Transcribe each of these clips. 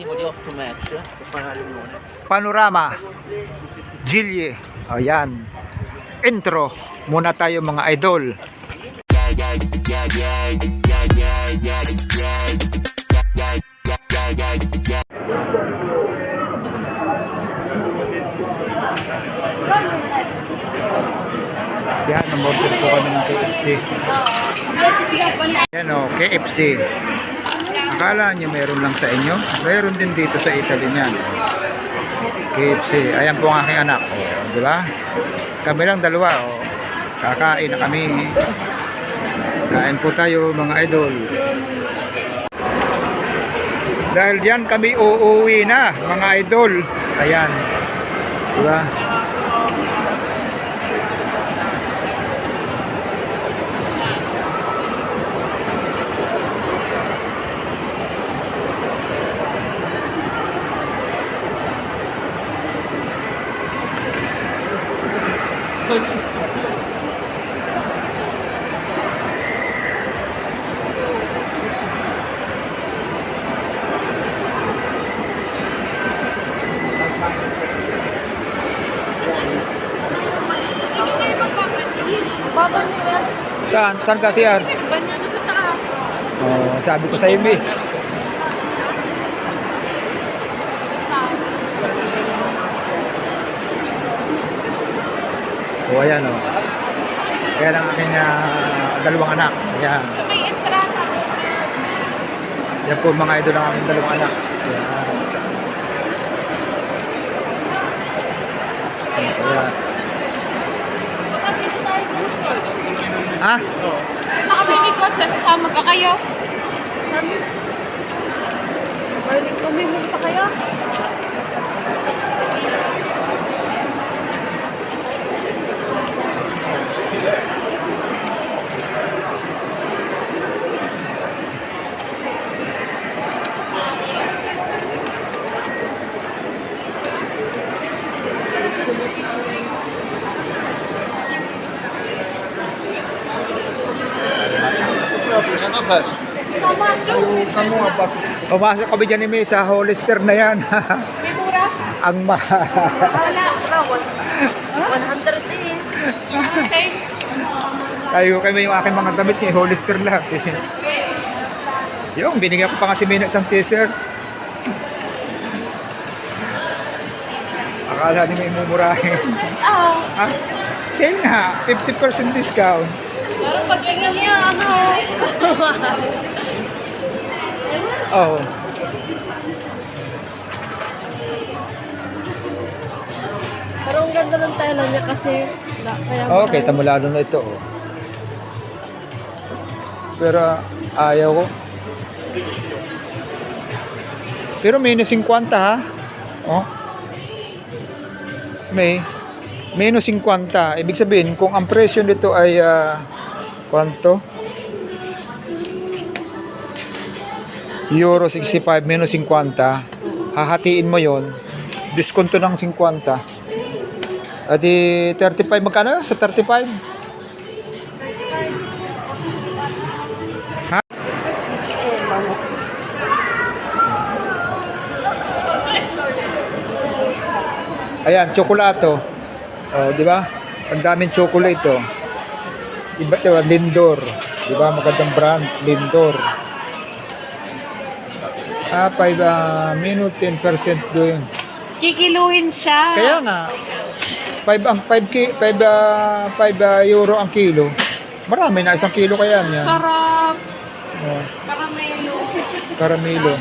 minimo di 8 match per fare la riunione. Panorama Gilye. Ayan. Intro muna tayo mga idol. Yan, namorder po kami ng KFC. Yan o, KFC. Akala nyo meron lang sa inyo? Meron din dito sa Italy niyan. KFC. Ayan po ang aking anak. O, di ba? Kami lang dalawa. O, kakain na kami. Kain po tayo mga idol. Dahil diyan kami uuwi na mga idol. Ayan. Di ba? Saan? Saan kasi yan? Banyan sa taas. Oh, sabi ko sa iyo, eh. So, ayan o. Kaya lang aking dalawang anak. Ayan. May entrada. Yan po mga idol ang aking dalawang anak. Ayan. Ayan. Ha? Nakabili ko sa sasama ka kayo. Kami pa kayo? Pumasok kami dyan ni May sa Hollister na yan. May mura? Ang mahal. Wala. 100 eh. Same. Sabi ko kami yung aking mga damit ni Hollister lahat. Yung binigyan ko pa nga si May ng isang t-shirt. Akala ni May mumurahin. Oh. Ah, sale nga. 50% discount. Pero pag ganyan niya, ano? Oh. Pero ang ganda ng tela niya kasi kaya Okay, tamo lalo na ito. Oh. Pero ayaw ko. Pero minus 50 ha. Oh. May minus 50. Ibig sabihin kung ang presyo nito ay kwanto? Euro 65 minus 50. Hahatiin mo 'yon. Diskonto ng 50. At 35 magkano? Sa 35? Ha? Ayan, tsokolate. Oh, di ba? Ang daming chocolate to. Iba 'to, Lindor. Di ba? Magandang brand, Lindor. 5 minute 10% doon. kikiluhin siya. Kaya nga 5 euro ang kilo. Marami na 1 kilo kaya niya. Sarap. Oh, Karamelo. karamelo.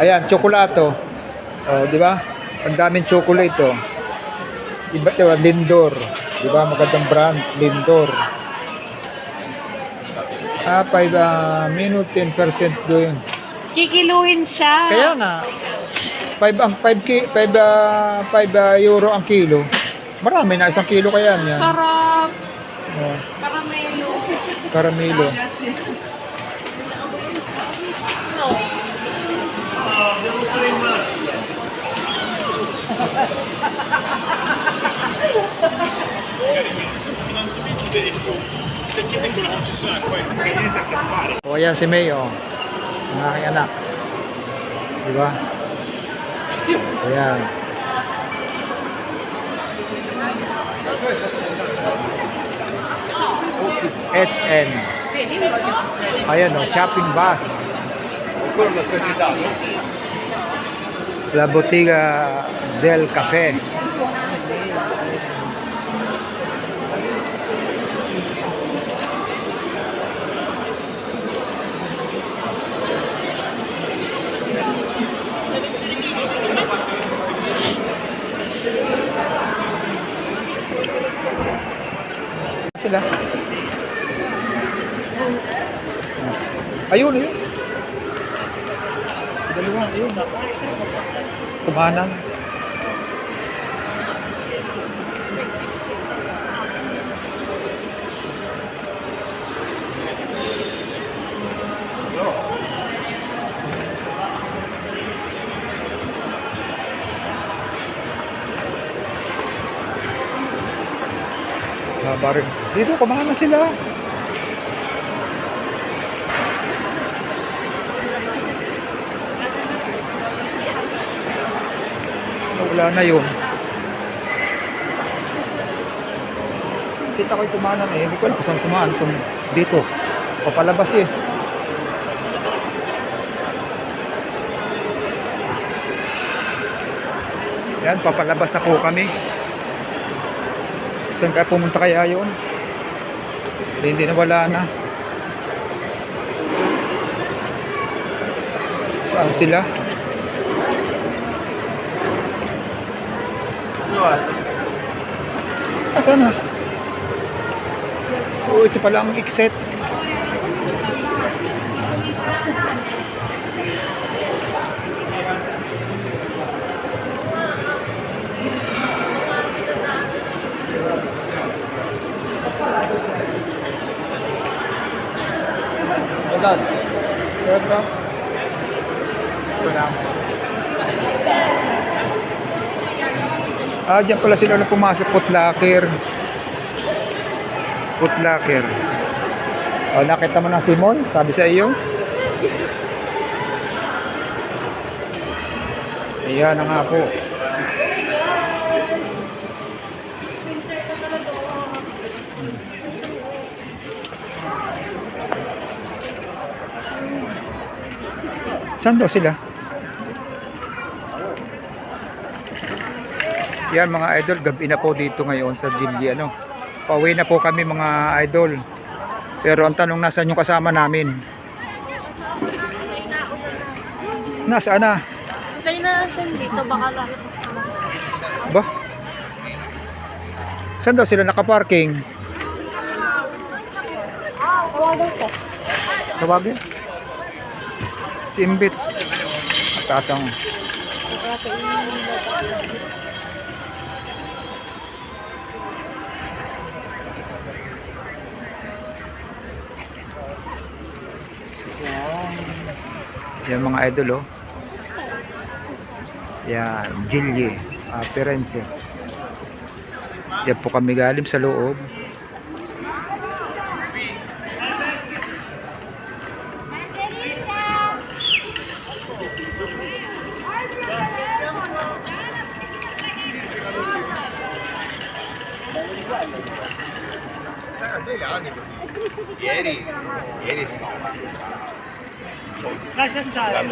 Ayan, tsokolate. Oh, di ba? Ang daming chocolate to. Iba 'to, Lindor. Di ba? Magandang brand, Lindor. 5 minute 10% doon. Kikiluhin siya. Kaya nga 5 euro ang kilo. Marami na 1 kilo kaya niya. Sarap. Oh, Oh, Caramelo. caramelo. No. O ayan si May, oh. Ang aking anak. Di ba? Ayan. HN. Ayan, oh, shopping bus. La Bottega del Café. Sila. Ayun, ayun. Dalawa, ayun. Kumanan. Bareng. Dito, kumain na sila. Wala na yun. Kita ko'y kumanan eh. Hindi ko alam kung saan kumaan. Kung dito. Papalabas eh. Yan, papalabas na po kami. Saan kaya pumunta kaya yun? Hindi na, wala na. Saan sila? Saan na? Oh, ito pala ang exit. Dad, short ka? Diyan pala sila na pumasok, Footlocker. Footlocker. O, nakita mo na si Mon? Sabi sa iyo? Ayan na nga po. Saan daw sila? Yan mga idol, gabi na po dito ngayon sa Gilly, ano. Pauwi na po kami mga idol. Pero ang tanong, nasaan yung kasama namin? Nasaan na? Hintay na natin dito, baka lang. Ba? Saan daw sila nakaparking? Tawagan ko. Tawagin? Si Imbit. Tatang. Yan mga idol, oh. Yan, Gilly, Firenze. Yan po kami galing sa loob. Ieri. Lascia stare.